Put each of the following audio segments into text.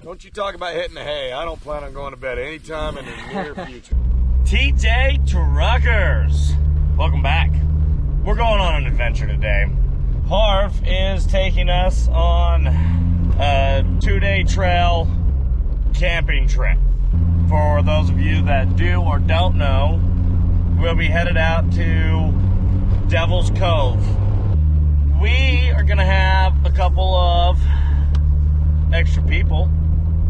Don't you talk about hitting the hay. I don't plan on going to bed anytime in the near future. TJ Truckers, welcome back. We're going on an adventure today. Harv is taking us on a 2-day trail camping trip. For those of you that do or don't know, we'll be headed out to Devil's Cove. We are gonna have a couple of extra people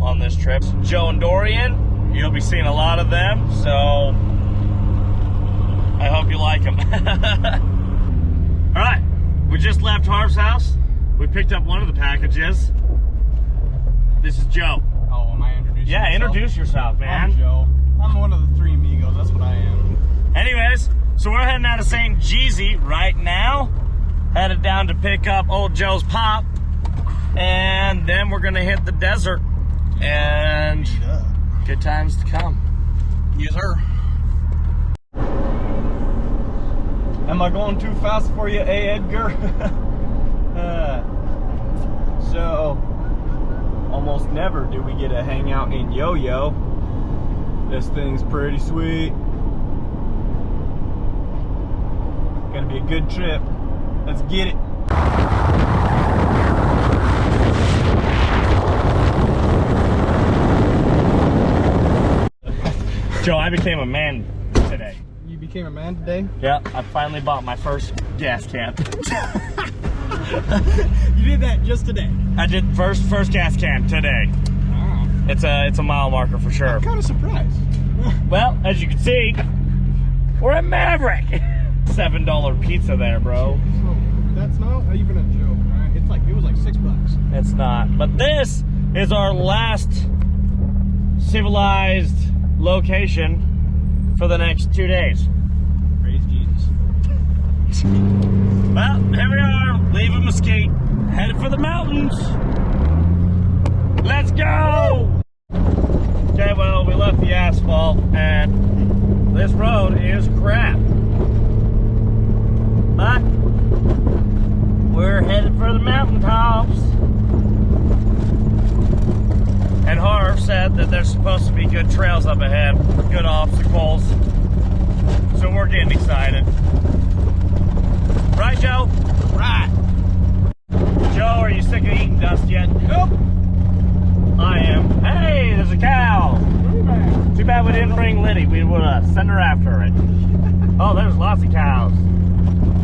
on this trip. Joe and Dorian, you'll be seeing a lot of them, so I hope you like them. All right, we just left Harv's house. We picked up one of the packages. This is Joe. Oh, am I introducing Yeah, myself? Introduce yourself, man. I'm Joe. I'm one of the three amigos, that's what I am. Anyways, so we're heading out of St. Jeezy right now. Headed down to pick up old Joe's pop. And then we're gonna hit the desert. And good times to come. Yes, sir. Am I going too fast for you, Edgar? So, almost never do we get to hang out in Yo-Yo. This thing's pretty sweet. Gonna be a good trip. Let's get it. Joe, I became a man today. You became a man today? Yeah, I finally bought my first gas can. You did that just today? I did first gas can today. Oh. It's a mile marker for sure. I'm kind of surprised. Well, as you can see, we're at Maverick. $7 pizza there, bro. So, that's not even a joke, right? It's like, it was like $6. It's not. But this is our last civilized location for the next 2 days. Praise Jesus. Well, here we are, leaving Mesquite, headed for the mountains. Let's go! Okay, well, we left the asphalt, and this road is crap. But we're headed for the mountaintops. And Harv said that there's supposed to be good trails up ahead, good obstacles. So we're getting excited. Right, Joe? Right. Joe, are you sick of eating dust yet? Nope. I am. Hey, there's a cow. Too bad we didn't bring Liddy. We would send her after it. Oh, there's lots of cows.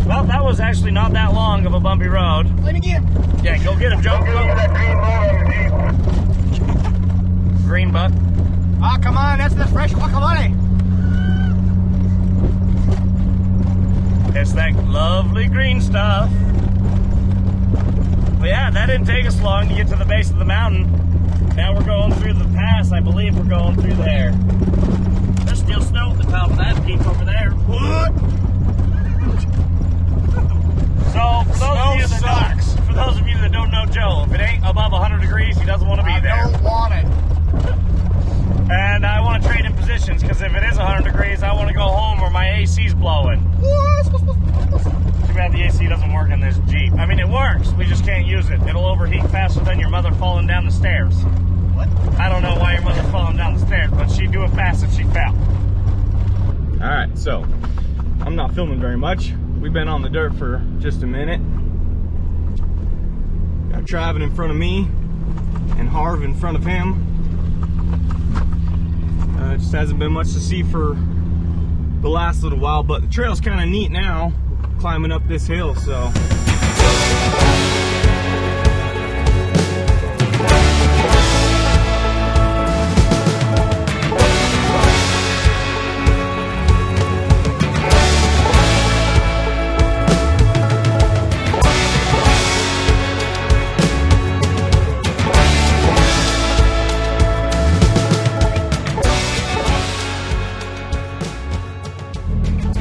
Well, that was actually not that long of a bumpy road. Let me get him. Yeah, go get him, Joe. Go. Green buck. Ah, come on, that's the fresh guacamole. It's that lovely green stuff. But yeah, that didn't take us long to get to the base of the mountain. Now we're going through the pass. I believe we're going through there. There's still snow at the top of that peak over there. What? So, for those of you that don't know Joe, if it ain't above 100 degrees, he doesn't want to be there. I don't want it. And I want to trade in positions, because if it is 100 degrees, I want to go home where my AC's blowing. Too bad the AC doesn't work in this Jeep. I mean, it works. We just can't use it. It'll overheat faster than your mother falling down the stairs. What? I don't know why your mother's falling down the stairs, but she'd do it fast if she fell. Alright, so I'm not filming very much. We've been on the dirt for just a minute. Got Travis in front of me and Harv in front of him. It just hasn't been much to see for the last little while, but the trail's kind of neat now, climbing up this hill, so.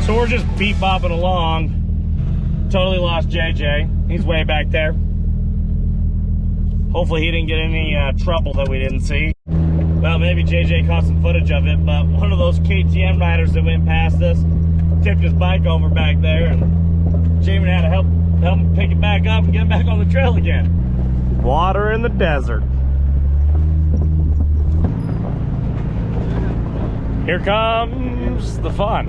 So we're just beat bopping along. Totally lost JJ. He's way back there. Hopefully he didn't get any trouble that we didn't see. Well, maybe JJ caught some footage of it, but one of those KTM riders that went past us tipped his bike over back there, and Jamie had to help him pick it back up and get him back on the trail again. Water in the desert. Here comes the fun.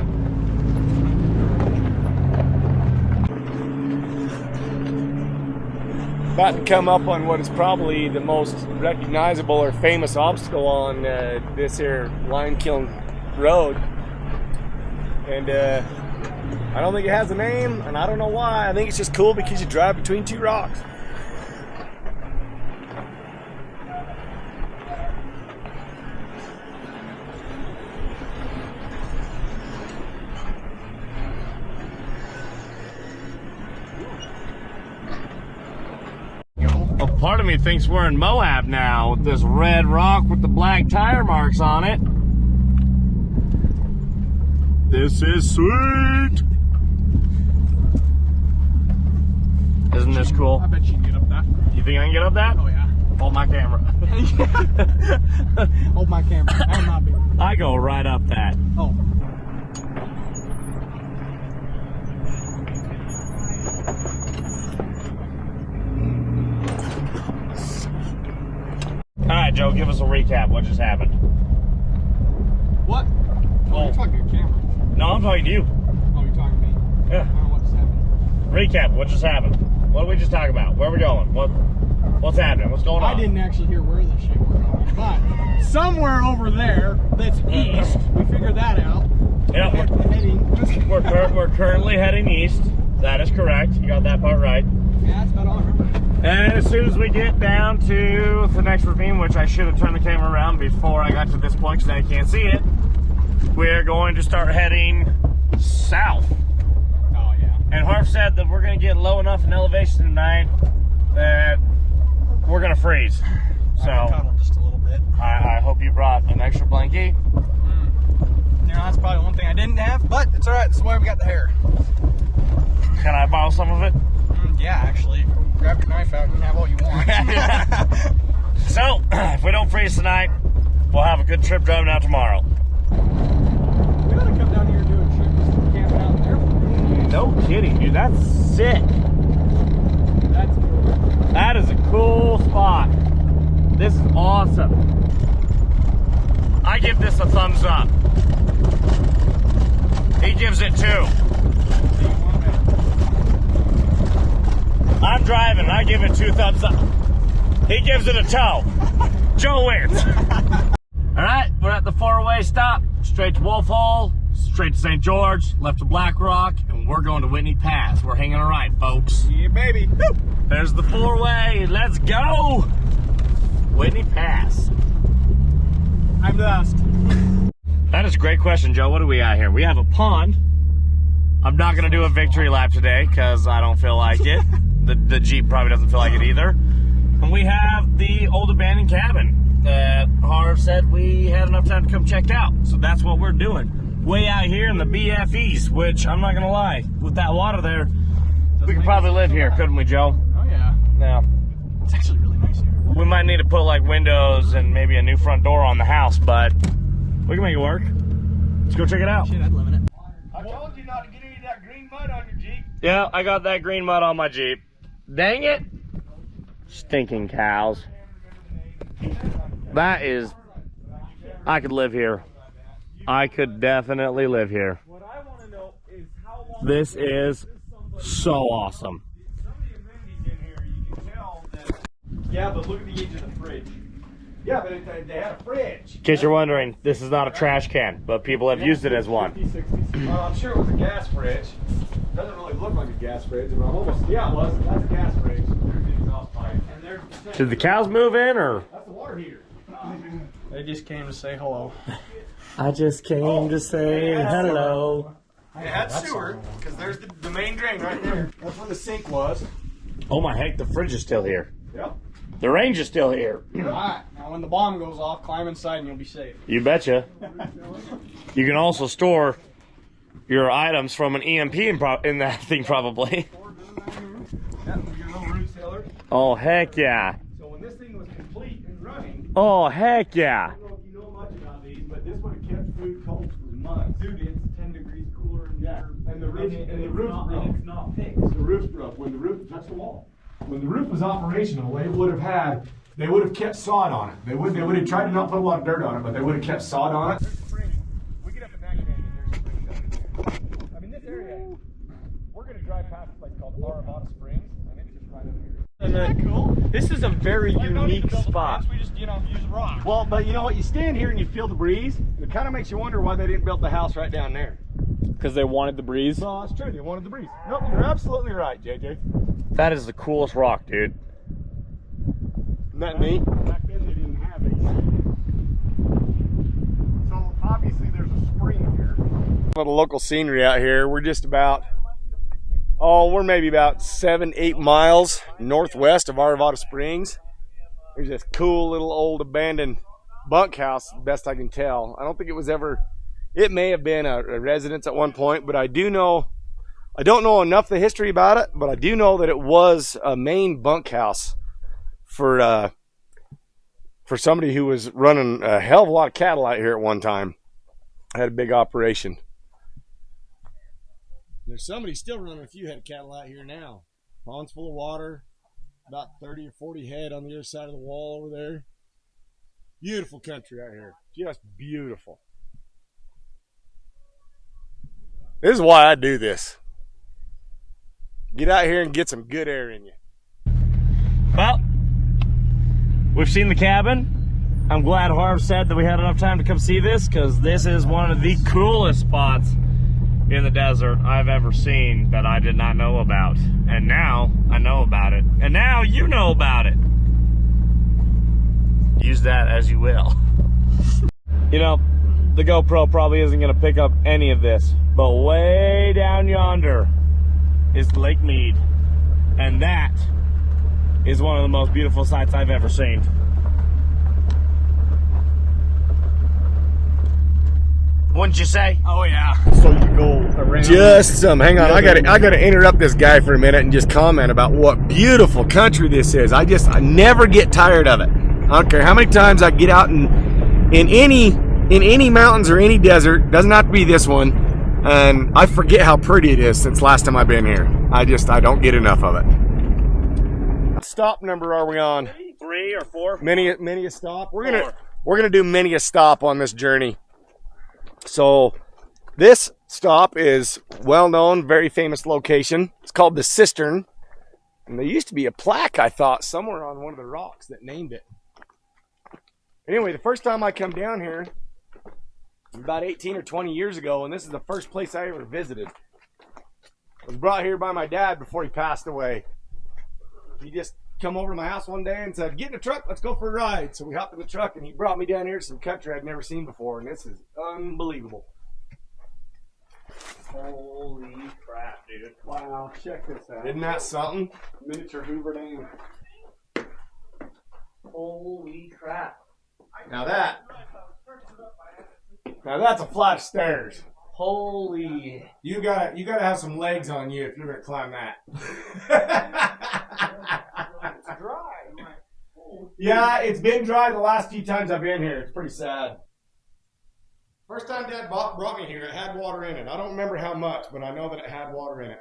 About to come up on what is probably the most recognizable or famous obstacle on this here lime kiln road. And I don't think it has a name, and I don't know why. I think it's just cool because you drive between two rocks. A part of me thinks we're in Moab now with this red rock with the black tire marks on it. This is sweet. Isn't this cool? I bet you can get up that. You think I can get up that? Oh yeah. Hold my camera. Hold my camera. I'm not big. I go right up that. Oh. All right, Joe, give us a recap. What just happened? What? Oh, you're talking to your camera. No, I'm talking to you. Oh, you're talking to me. Yeah. I don't know what just happened. Recap. What just happened? What did we just talk about? Where are we going? What's happening? What's going on? I didn't actually hear where the shit we're going, but somewhere over there that's east, we figured that out. Yeah, we're currently heading east. That is correct. You got that part right. Yeah, that's about all I remember. And as soon as we get down to the next ravine, which I should have turned the camera around before I got to this point because I can't see it, we're going to start heading south. Oh, yeah. And Harv said that we're going to get low enough in elevation tonight that we're going to freeze. So Cuddle just a little bit. I hope you brought an extra blankie. You know, that's probably one thing I didn't have, but it's all right. This is why we got the hair. Can I borrow some of it? Yeah, actually. Grab your knife out and have all you want. So, if we don't freeze tonight, we'll have a good trip driving out tomorrow. We gotta come down here and do a trip just camping out there. No kidding, dude. That's sick. That's cool. That is a cool spot. This is awesome. I give this a thumbs up. He gives it 2. I'm driving, I give it 2 thumbs up. He gives it a toe. Joe wins. All right, we're at the 4-way stop. Straight to Wolf Hole, straight to St. George, left to Black Rock, and we're going to Whitney Pass. We're hanging a right, folks. Yeah, baby. Woo! There's the 4-way. Let's go. Whitney Pass. I'm dust. That is a great question, Joe. What do we got here? We have a pond. I'm not going to do a victory lap today because I don't feel like it. The Jeep probably doesn't feel like it either. And we have the old abandoned cabin that Harv said we had enough time to come check out. So that's what we're doing. Way out here in the BFEs, which I'm not going to lie, with that water there, we could probably live here, couldn't we, Joe? Oh, yeah. Now, It's actually really nice here. we might need to put like windows and maybe a new front door on the house, but we can make it work. Let's go check it out. Shit, I'd live in it. I told you not to get any of that green mud on your Jeep. Yeah, I got that green mud on my Jeep. Dang it. Stinking cows. That is, I could live here. I could definitely live here. What I want to know is how long. This is so awesome. Some of the amenities in here, you can tell that. Yeah, but look at the edge of the fridge. Yeah, but they had a fridge. In case you're wondering, this is not a trash can, but people have used it as one. 50s, 60s. I'm sure it was a gas fridge. Doesn't really look like a gas fridge, but I'm almost. Yeah, it was. That's a gas fridge. There's the exhaust pipe. And there's. Did the cows move in, or? That's the water heater. They just came to say hello. I just came to say hello. It had sewer, because there's the main drain right there. That's where the sink was. Oh my heck, the fridge is still here. Yep. The range is still here. Alright, now when the bomb goes off, climb inside and you'll be safe. You betcha. You can also store your items from an EMP in that thing, probably. Yeah, your little root cellar. Oh, heck yeah. So when this thing was complete and running, Oh, heck yeah. I don't know if you know much about these, but this would have kept food cold for months. Dude, it's 10 degrees cooler than and the roof, and the roof's broke. it's not fixed. The roof's broke when the roof touched the wall. when the roof was operational, they would have kept sod on it. They would have tried to not put a lot of dirt on it, but they would have kept sod on it. We get up in that canyon, there's a spring. I mean, this area, we're going to drive past a place called Harv Springs, and it's just right up here. Isn't that cool? This is a very unique spot. We just, use rock. Well, but you know what? You stand here and you feel the breeze. It kind of makes you wonder why they didn't build the house right down there. Because they wanted the breeze. No, that's true. They wanted the breeze. Nope, you're absolutely right, JJ. That is the coolest rock, dude. Isn't that neat? Back then they didn't have these. So obviously there's a spring here. Little local scenery out here. We're just about, we're maybe about 7-8 miles northwest of Harv Springs. There's this cool little old abandoned bunkhouse, best I can tell. I don't think it was ever, it may have been a residence at one point, but I don't know enough the history about it, but I do know that it was a main bunkhouse for somebody who was running a hell of a lot of cattle out here at one time. Had a big operation. There's somebody still running a few head of cattle out here now. Ponds full of water, about 30 or 40 head on the other side of the wall over there. Beautiful country out here, just beautiful. This is why I do this. Get out here and get some good air in you. Well, we've seen the cabin. I'm glad Harv said that we had enough time to come see this, because this is one of the coolest spots in the desert I've ever seen that I did not know about. And now I know about it. And now you know about it. Use that as you will. You know, the GoPro probably isn't going to pick up any of this, but way down yonder is Lake Mead. And that is one of the most beautiful sights I've ever seen. Wouldn't you say? Oh yeah. So you go around. Just some. Hang on, I gotta interrupt this guy for a minute and just comment about what beautiful country this is. I never get tired of it. I don't care how many times I get out in any mountains or any desert. Doesn't have to be this one, and I forget how pretty it is since last time I've been here. I don't get enough of it. What stop number are we on? 3 or 4? Many a stop. We're gonna do many a stop on this journey. So this stop is well-known, very famous location. It's called the Cistern. And there used to be a plaque, I thought, somewhere on one of the rocks that named it. Anyway, the first time I come down here, about 18 or 20 years ago, and this is the first place I ever visited. I was brought here by my dad before he passed away. He just come over to my house one day and said, "Get in the truck, let's go for a ride." So we hopped in the truck and he brought me down here to some country I'd never seen before, and this is unbelievable. Holy crap, dude. Wow, check this out. Isn't that something? Miniature Hoover Dam. Holy crap. Now that's a flight of stairs. Holy. You gotta have some legs on you if you're gonna climb that. It's dry. Yeah, it's been dry the last few times I've been here. It's pretty sad. First time Dad brought me here, it had water in it. I don't remember how much, but I know that it had water in it.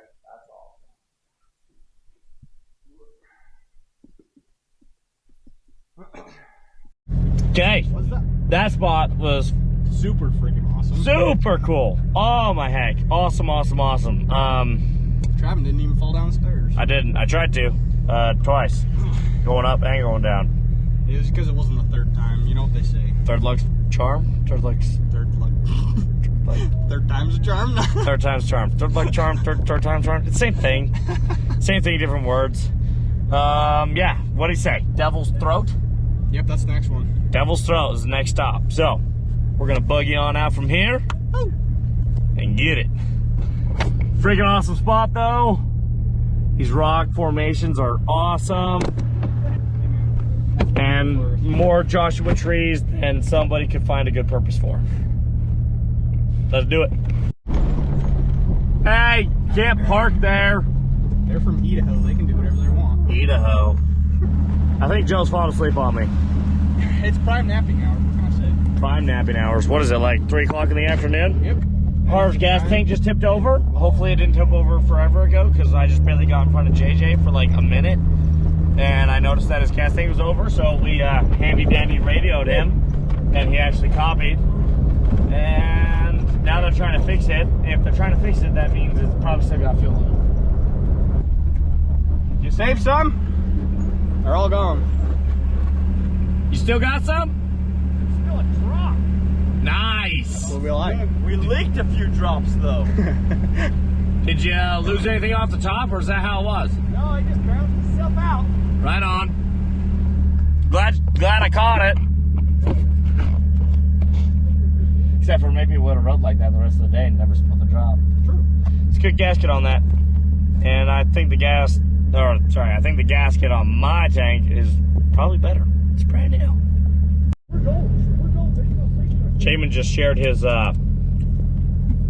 That's all. Okay. That spot was Super freaking awesome. super cool. Oh my heck. Awesome. Travis didn't even fall downstairs. I didn't. I tried to. Twice. Going up and going down. It was because it wasn't the third time. You know what they say. Third luck's charm? Third time's a charm. Third time's charm. Third luck charm, third time's charm. It's the same thing. Same thing, different words. Yeah. What'd he say? Devil's Throat? Yep, that's the next one. Devil's Throat is the next stop. So, we're gonna buggy on out from here and get it. Freaking awesome spot though. These rock formations are awesome. And more Joshua trees than somebody could find a good purpose for. Let's do it. Hey, can't park there. They're from Idaho. They can do whatever they want. Idaho. I think Joe's falling asleep on me. It's prime napping hour. What can I say? Prime napping hours. What is it, like 3 o'clock in the afternoon? Yep. Harv's gas tank just tipped over. Hopefully it didn't tip over forever ago because I just barely got in front of JJ for like a minute. and I noticed that his casting was over, so we handy-dandy radioed him, and he actually copied. And now they're trying to fix it. If they're trying to fix it, that means it's probably still got fuel in it. You save some? They're all gone. You still got some? Still a drop. Nice. What we like? We leaked a few drops though. Did you lose anything off the top, or is that how it was? No, it just bounced itself out. Right on. Glad I caught it. Except for maybe it would have rode like that the rest of the day and never split the drop. True. It's a good gasket on that. And I think the gasket on my tank is probably better. It's brand new. We're gold. There's no safety. Chayman just shared his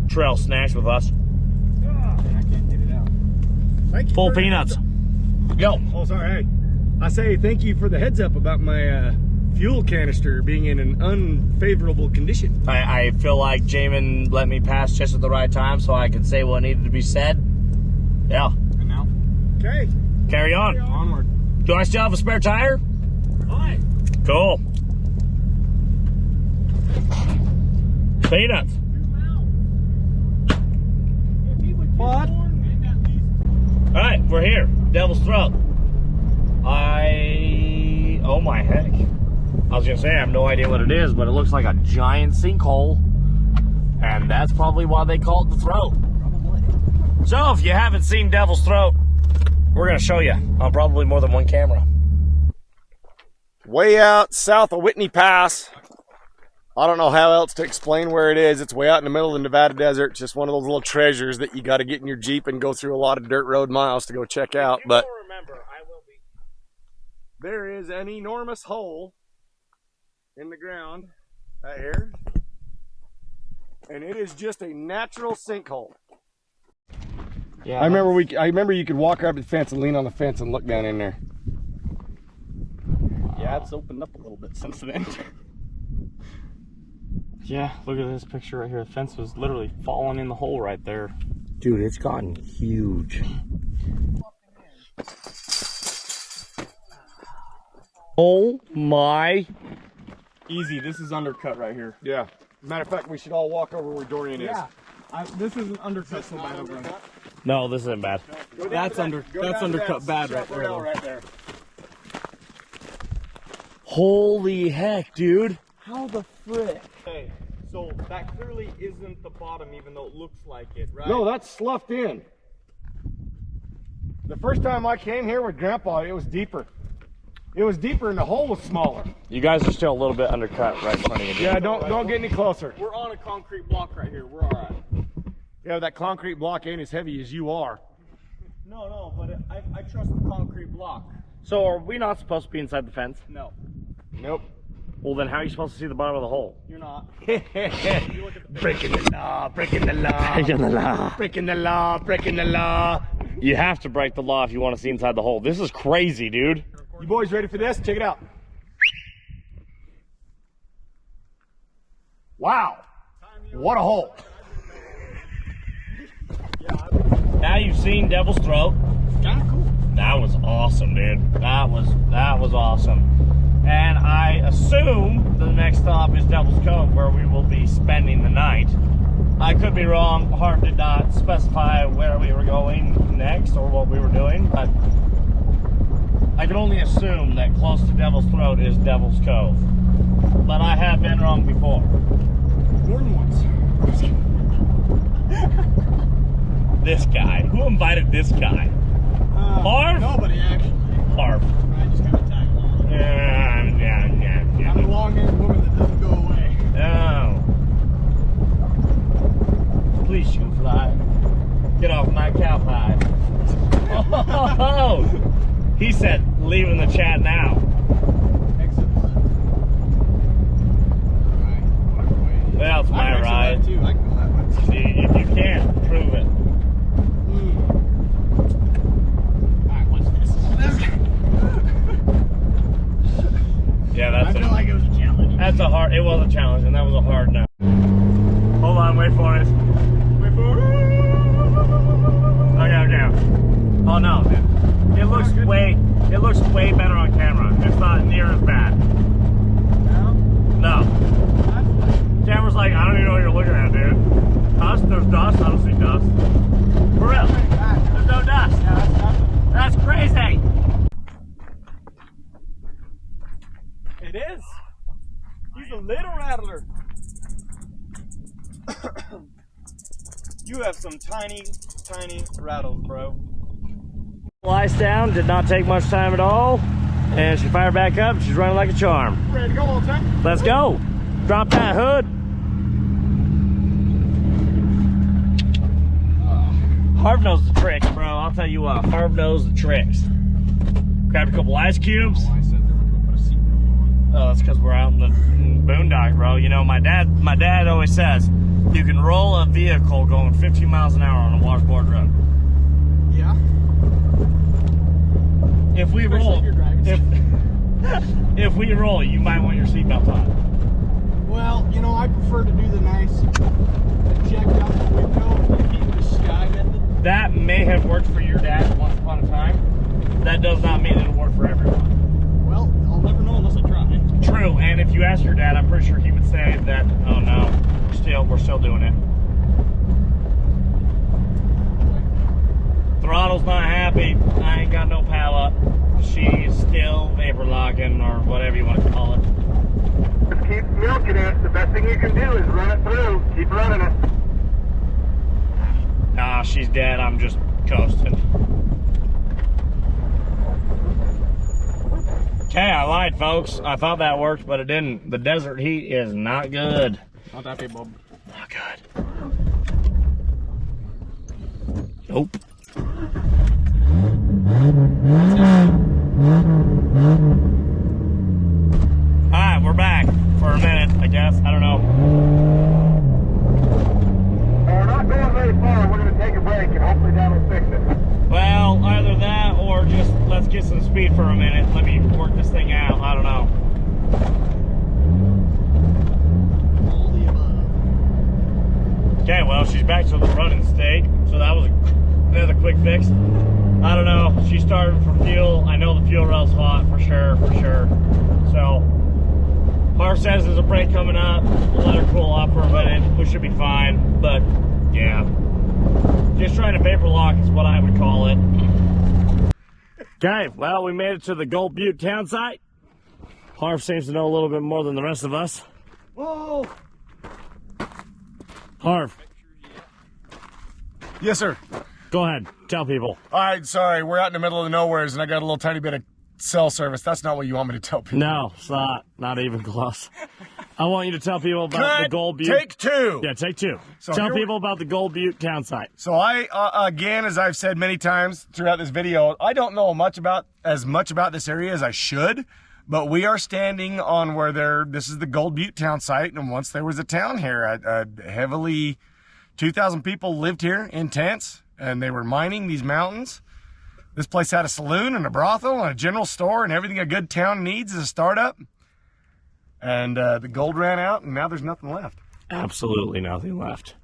trail snacks with us. I can't get it out. Thank you Full for the peanuts. heads Yo. up. Oh, sorry. Hey, I say thank you for the heads up about my fuel canister being in an unfavorable condition. I feel like Jamin let me pass just at the right time so I could say what needed to be said. Yeah. And now? Okay. Carry on. Onward. Do I still have a spare tire? Hi. Cool. Peanuts. What? Alright, we're here. Devil's Throat. Oh my heck. I was gonna say I have no idea what it is, but it looks like a giant sinkhole. And that's probably why they call it the Throat. Probably. So if you haven't seen Devil's Throat, we're gonna show you on probably more than one camera. Way out south of Whitney Pass. I don't know how else to explain where it is. It's way out in the middle of the Nevada desert. It's just one of those little treasures that you got to get in your Jeep and go through a lot of dirt road miles to go check out. But there is an enormous hole in the ground right here, and it is just a natural sinkhole. Yeah, I remember you could walk up to the fence and lean on the fence and look down in there. Yeah, it's opened up a little bit since then. Yeah, look at this picture right here. The fence was literally falling in the hole right there. dude, it's gotten huge. Oh my. Easy, this is undercut right here. Yeah. Matter of fact, we should all walk over where Dorian is. Yeah. This is an undercut so bad over there. No, this isn't bad. That's undercut bad right there. Right there. Holy heck, dude. How the frick? Okay, so that clearly isn't the bottom, even though it looks like it, right? No, that's sloughed in. The first time I came here with Grandpa, it was deeper. It was deeper and the hole was smaller. You guys are still a little bit undercut right in front of you. Yeah, don't get any closer. We're on a concrete block right here. We're all right. Yeah, that concrete block ain't as heavy as you are. No, but I trust the concrete block. So are we not supposed to be inside the fence? No, Nope. Well, then how are you supposed to see the bottom of the hole? you're not. Breaking the law, breaking the law. Breaking the law. Breaking the law, breaking the law. You have to break the law if you want to see inside the hole. This is crazy, dude. You boys ready for this? Check it out. Wow. What a hole. Now you've seen Devil's Throat. Kind of cool. That was awesome, dude. That was awesome. And I assume the next stop is Devil's Cove, where we will be spending the night. I could be wrong. Harv did not specify where we were going next or what we were doing, but I can only assume that close to Devil's Throat is Devil's Cove. But I have been wrong before. More than once. This guy. Who invited this guy? Harv? Nobody, actually. Harv. I just kind of tag along. Yeah. I'm a long-haired woman that doesn't go away. Oh. Please, you fly. Get off my cow pie. Oh, he said, leave in the chat now. Exit. Right. Walk away. Well, it's my ride. Too. I can go that way. See, if you can't, prove it. Alright, watch this. Yeah, that's I feel like it was a challenge. that's a hard. It was a challenge, and that was a hard no. Hold on, wait for it. Wait for it. Okay. Oh no, it looks way. It looks way better on camera. It's not near as bad. No. Camera's like, I don't even know what you're looking at, dude. Dust? There's dust? I don't see dust. For real. There's no dust. That's crazy. It is. He's a little rattler. You have some tiny, tiny rattles, bro. Lies down, did not take much time at all. And she fired back up. She's running like a charm. Ready to go, old time? Let's go. Drop that hood. Harv knows the tricks, bro. I'll tell you what. Harv knows the tricks. Grabbed a couple ice cubes. Oh, that's because we're out in the boondocks, bro. You know, my dad always says you can roll a vehicle going 15 miles an hour on a washboard road. Yeah. If we roll, if we roll, you might want your seatbelt on. Well, you know, I prefer to do the nice eject out the window and keep the sky method. That may have worked for your dad once upon a time. That does not mean it'll work for everyone. Well, I'll never know unless I try. True, and if you ask your dad, I'm pretty sure he would say that, oh no, we're still doing it. Throttle's not happy. I ain't got no power. She's still vapor locking, or whatever you want to call it. Just keep milking it. The best thing you can do is run it through. Keep running it. Nah, she's dead. I'm just coasting. Okay, I lied, folks. I thought that worked, but it didn't. The desert heat is not good. Not that big, Bob. Not good. Nope. Alright, we're back for a minute, I guess. I don't know. We're not going very far. We're going to take a break, and hopefully that will fix it. Well, either that or just let's get some speed for a minute. Let me work this thing out. I don't know. All the above. Okay, well, she's back to the running state, so that was another quick fix. I don't know. She started for fuel. I know the fuel rail's hot for sure, So, Harv says there's a break coming up. We'll let her cool off for a minute. We should be fine, but yeah. Just trying to vapor lock is what I would call it. Okay, well, we made it to the Butte Townsite. Harv seems to know a little bit more than the rest of us. Whoa! Harv, Yes, sir. go ahead. Tell people. All right, sorry. We're out in the middle of nowheres, and I got a little tiny bit of cell service. That's not what you want me to tell people. No, it's not even close. I want you to tell people about the Butte. Take two. Yeah, take two. So tell here people about the Butte Townsite. So I, again, as I've said many times throughout this video, I don't know as much about this area as I should, but we are standing on where this is the Butte Townsite, and once there was a town here, a heavily 2,000 people lived here in tents, and they were mining these mountains. This place had a saloon and a brothel and a general store and everything a good town needs as a startup. And the gold ran out, and now there's nothing left. Absolutely nothing left.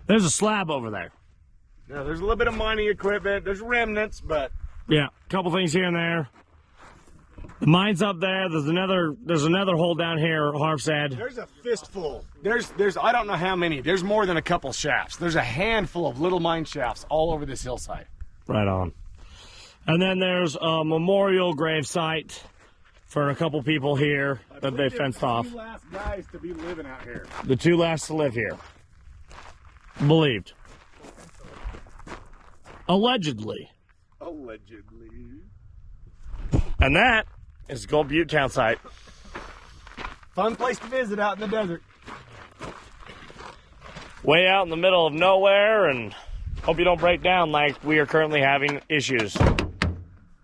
There's a slab over there. Now, there's a little bit of mining equipment. There's remnants, but Yeah, a couple things here and there. The mine's up there. There's another hole down here, Harv said. there's a fistful. There's I don't know how many. There's more than a couple shafts. There's a handful of little mine shafts all over this hillside. Right on. And then there's a memorial grave site for a couple people here that they fenced off. The last guys to be living out here. The two last to live here. Believed. Allegedly. Allegedly. And that is the Butte Townsite. Fun place to visit out in the desert. Way out in the middle of nowhere, and hope you don't break down like we are currently having issues. It's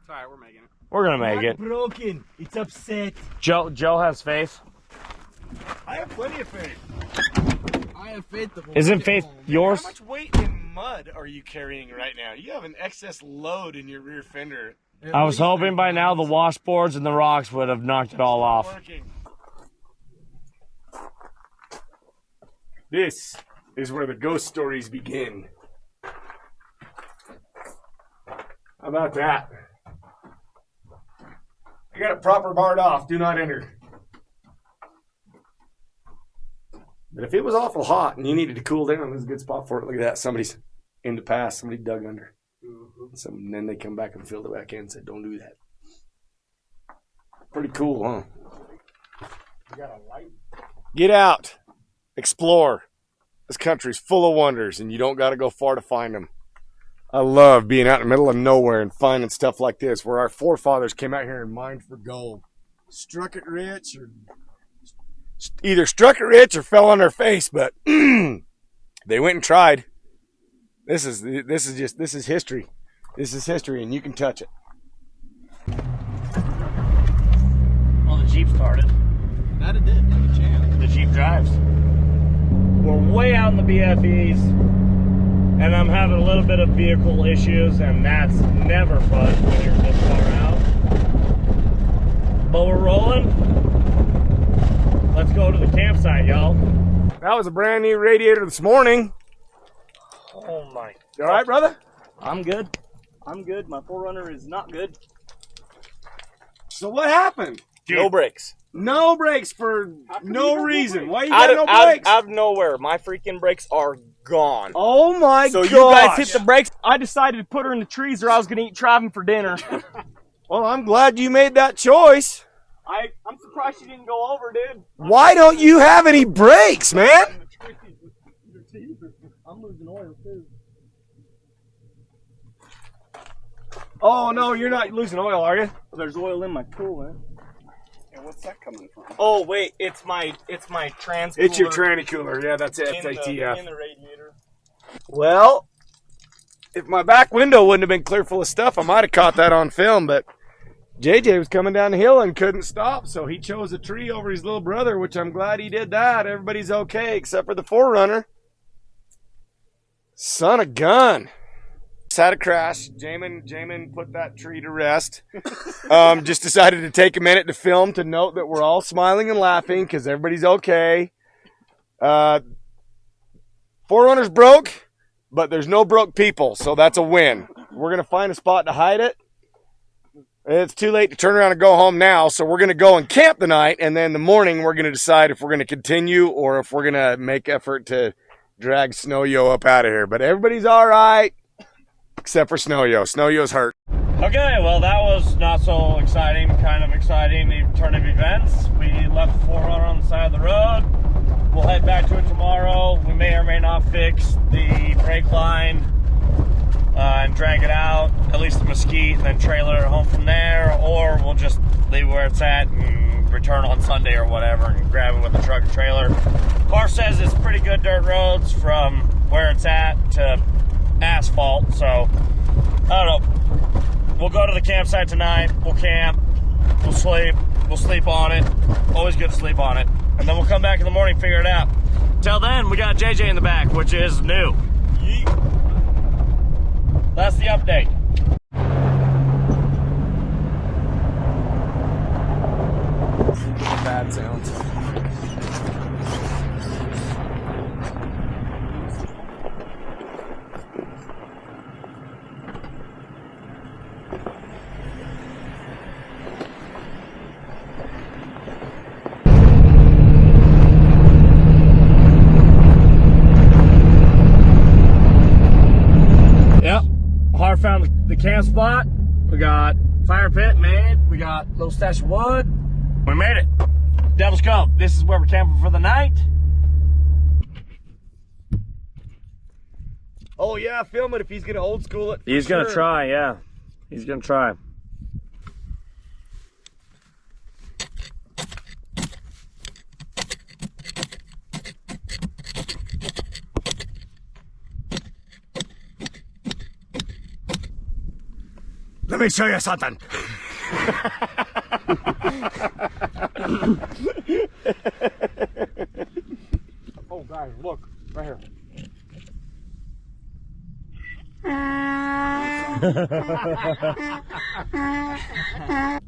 alright, we're making it. We're gonna make it. Broken. It's upset. Joe has faith. I have plenty of faith. I have faith that we'll Isn't get faith home. yours? How much weight in mud are you carrying right now? You have an excess load in your rear fender. I was hoping by now the washboards and the rocks would have knocked it all off. Working. This is where the ghost stories begin. How about that? I got it proper barred off. Do not enter. But if it was awful hot and you needed to cool down, this is a good spot for it. Look at that. Somebody's in the pass. Somebody dug under. And then they come back and filled it back in and said, don't do that. Pretty cool, huh? You got a light? Get out. Explore. This country's full of wonders, and you don't got to go far to find them. I love being out in the middle of nowhere and finding stuff like this, where our forefathers came out here and mined for gold. Struck it rich, or either struck it rich or fell on their face, but they went and tried. This is history. This is history, and you can touch it. Well, the Jeep started. That it did, like a champ. The Jeep drives. We're way out in the BFEs, and I'm having a little bit of vehicle issues, and that's never fun when you're this far out. But we're rolling. Let's go to the campsite, y'all. That was a brand new radiator this morning. Oh my. You all right, brother? I'm good. I'm good. My 4Runner is not good. So what happened? Dude. No brakes. No brakes for no reason. Why you got no brakes? Out of nowhere, my freaking brakes are gone. Oh my So gosh. you guys hit the brakes. I decided to put her in the trees or I was going to eat Travin for dinner. Well, I'm glad you made that choice. I'm surprised she didn't go over, dude. Why don't you have any brakes, man? I'm losing oil too. Oh no, you're not losing oil, are you? There's oil in my coolant. And what's that coming from? Oh wait, it's my trans. It's your cooler tranny cooler. Yeah, that's it. in the ATF. radiator. Well, if my back window wouldn't have been clear full of stuff, I might have caught that on film, but JJ was coming down the hill and couldn't stop, so he chose a tree over his little brother, which I'm glad he did that. Everybody's okay except for the 4Runner. Son of gun. Just had a crash. Jamin put that tree to rest. Just decided to take a minute to film to note that we're all smiling and laughing because everybody's okay. 4Runner's broke, but there's no broke people, so that's a win. We're going to find a spot to hide it. It's too late to turn around and go home now, so we're going to go and camp the night, and then in the morning we're going to decide if we're going to continue or if we're going to make effort to drag Snow Yo up out of here. But everybody's all right, except for Snow Yo. Snow Yo's hurt. Okay, well that was not so exciting, kind of exciting turn of events. We left the 4Runner on the side of the road. We'll head back to it tomorrow. We may or may not fix the brake line and drag it out, at least the Mesquite, and then trailer it home from there, or we'll just leave it where it's at and return on Sunday or whatever and grab it with the truck and trailer. Harv says it's pretty good dirt roads from where it's at to asphalt, so I don't know. We'll go to the campsite tonight, we'll camp, we'll sleep on it. Always good to sleep on it. And then we'll come back in the morning and figure it out. Till then, we got JJ in the back, which is new. Yeet. That's the update. Bad sounds. Yep. Harv found the camp spot. We got fire pit made. We got a little stash of wood. We made it. Devil's Cove. This is where we're camping for the night. Oh yeah, film it if he's gonna old school it. He's gonna try, yeah. He's gonna try. Let me show you something. Oh, guys, look, right here.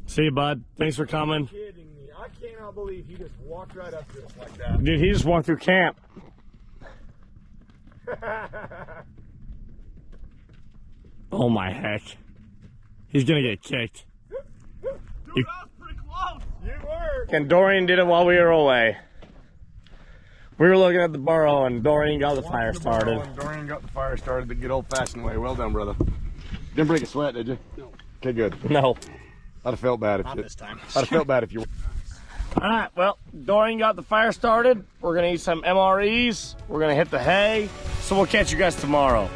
See you, bud. Thanks for coming. Kidding me. I cannot believe he just walked right up to us like that. Dude, he just walked through camp. Oh my heck. He's gonna get kicked. Dude, that was And Dorian did it while we were away. We were looking at the burrow and Dorian got the fire started. Dorian got the fire started the good old-fashioned way. Well done, brother. Didn't break a sweat, did you? No. Okay, good. No. I'd have felt bad if you. This time. I'd have felt bad if you. All right, well, Dorian got the fire started. We're gonna eat some MREs. We're gonna hit the hay. So we'll catch you guys tomorrow.